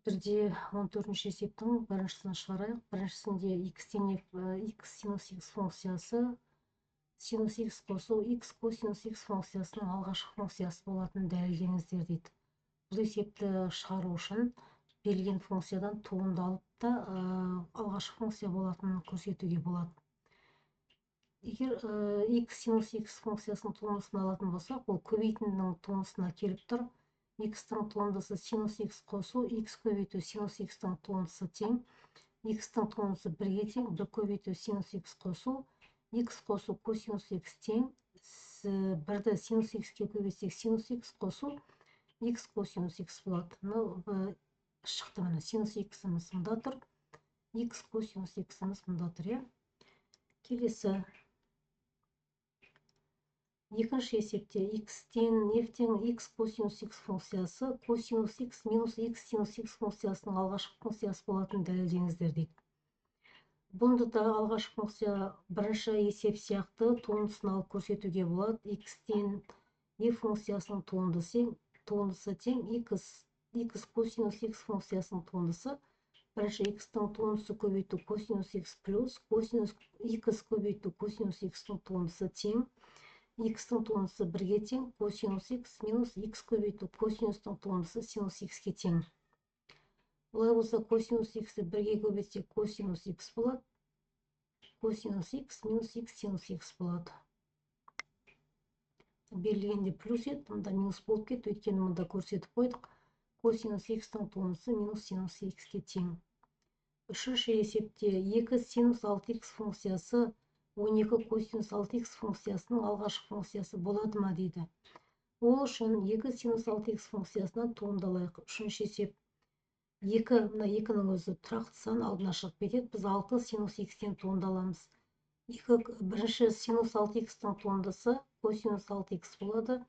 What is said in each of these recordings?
Бірде 14-ші есептің біріншісін шығарайық. Біріншісінде x-тен x синус x функциясы синус x қосу x косинус x функциясының алғашқы функциясы болатын дәлелдеңіздер дейді. Бұл есепті шығару үшін берілген функциядан туындалып та алғашқы функция болатынын көрсетуге болады. Егер x синус x функциясының туындысын алатын болсақ, ол көбейтіндінің туындысына келіп тұр. X-тің туындысы синус x қосу, x көбейту синус x-тің туындысы тең. X-тің туындысы 1-ге тең, 1 көбейту синус x қосу, x қосу косинус x тең. 1-ді синус x-ке көбейтсек синус x қосу, x косинус x болады. Шықты міне, синус x-іміз мында тұр, x косинус x-іміз мында тұр, е. Келесі. Екінші есепте x-тен x косинус x функциясы косинус x минус x синус x функциясының алғашқы функциясы болатын дәлелдеңіздер дейді. Бұнды да алғашқы функция бірінші есеп сияқты туындысын алып көрсетуге болады. X-тен функциясының туындысы тең x косинус x функциясының туындысы. Бірінші x-тің туындысы көбейту косинус x плюс косинус x көбейту косинус x-тің туындысы тең. X-тің туындысы 1-ге тең, косинус x минус x көбейту косинустың туындысы синус x-ке тең. Олай болса, косинус x-ті 1-ге көбейтсек косинус x болады. Косинус x минус x синус x болады. Берілгенде плюс еді, мұнда минус болып кетті, өйткені мұнда көрсетіп қойдық. Косинус x-тің туындысы минус синус x-ке тең. Үшінші есепте 2 синус 6x функциясы 12 косинус 6x функциясының алғашқы функциясы болады ма дейді. Ол үшін 2 синус 6x функциясынан туындалайық. Үшінші есеп 2, мына 2-нің өзі тұрақты сан алдына шығып кетеді. Біз 6 синус x-тен туындаламыз. Бірінші синус 6x-тің туындысы косинус 6x болады.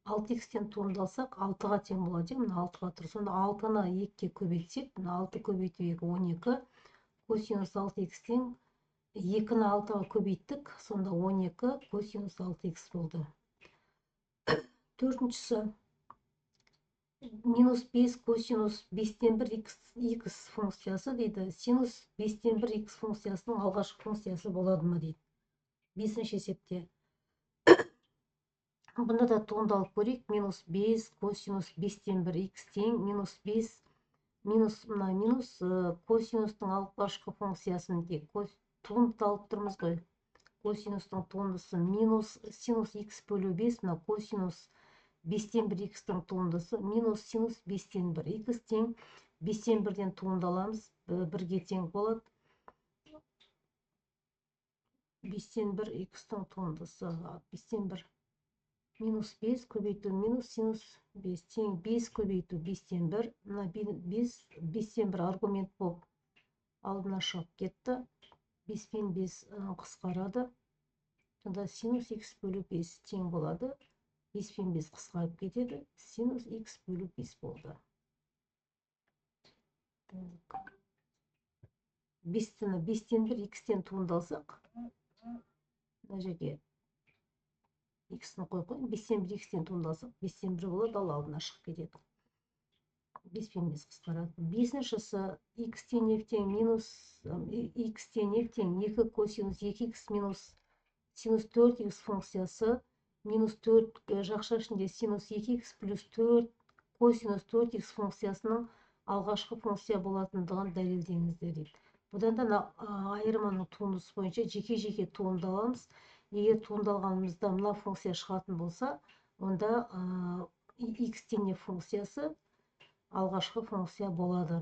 6x-тен туындалсақ 6-ға тең болады. Мына 6-ға тұр. Сонда 6-ны 2-ке көбейтсек, 6 көбейту 2 12 косинус 6x-тен 2-ні 6-ға көбейттік, сонда 12 косинус 6x болды. Төртіншісі, минус 5 косинус 5-тен 1 x функциясы дейді. Синус 5-тен 1 x функциясының алғашқы функциясы болады ма дейді. Бесінші есепте. Бұнда да туындалып көрейік. Минус 5 косинус 5-тен 1 x тең, минус 5 минус косинустың алғашқы функциясын тек туындыды алып тұрмыз ғой. Косинустың туындысы минус синус x бөлу 5, мына косинус 5-тен 1 x-тің туындысы минус синус 5-тен 1 x тең 5-тен 1-ден туындаламыз, 1-ге тең болады. 5-тен 1 x-тің туындысы 5-тен 1 минус 5 көбейту минус синус 5 тең 5 көбейту 5-тен 1, мына 5-тен 1 аргумент болып алдына шығып кетті. 5 пен 5 қысқарады. Сонда синус x бөлу 5 тең болады. 5 пен 5 қысқарып кетеді. Синус x бөлу 5 болды. 5-тен 1 x-тен туындалсақ, мына жерге x-ні қойып, 5-тен 1 x-тен туындалсақ, 5-тен 1 болады, ал алдына шығып кетеді. 5 пен 5 қысқарады. Бесіншісі x-тен f-тең минус x-тен f-тең 2 косинус 2x минус синус 4x функциясы минус 4 жақша ішінде синус 2x плюс 4 косинус 4x функциясының алғашқы функция болатындығын дәлелдеңіздер дейді. Бұдан да айырманың туындысы бойынша жеке-жеке туындаламыз. Егер туындалғанымызда мына функция шығатын болса, онда x-тен f функциясы алғашқы функция болады.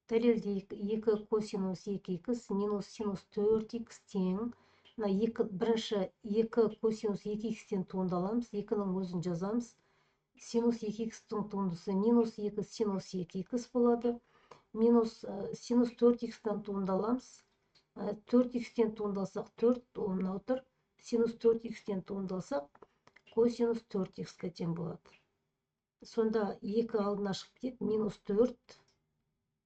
Дәлелдейік. 2 косинус 2x минус синус 4x тең. Бірінші 2 косинус 2x-тен туындаламыз. 2-нің өзін жазамыз. Синус 2x-тің туындысы минус 2 синус 2x болады. Минус синус 4x-тен туындаламыз. 4x-тен туындалсақ 4, мынау тұр. Синус 4x-тен туындалсақ косинус 4x-ке тең болады. Сонда 2 алдына шығып кетеді, минус 4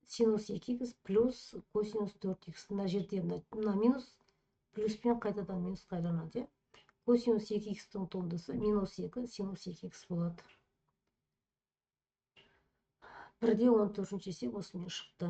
синус 2x плюс косинус 4x. Мына жерде мына минус плюспен қайтадан минус қайранады. Косинус 2x-тің туындысы минус 2 синус 2x болады. 1 де 14 есеп осымен шықты.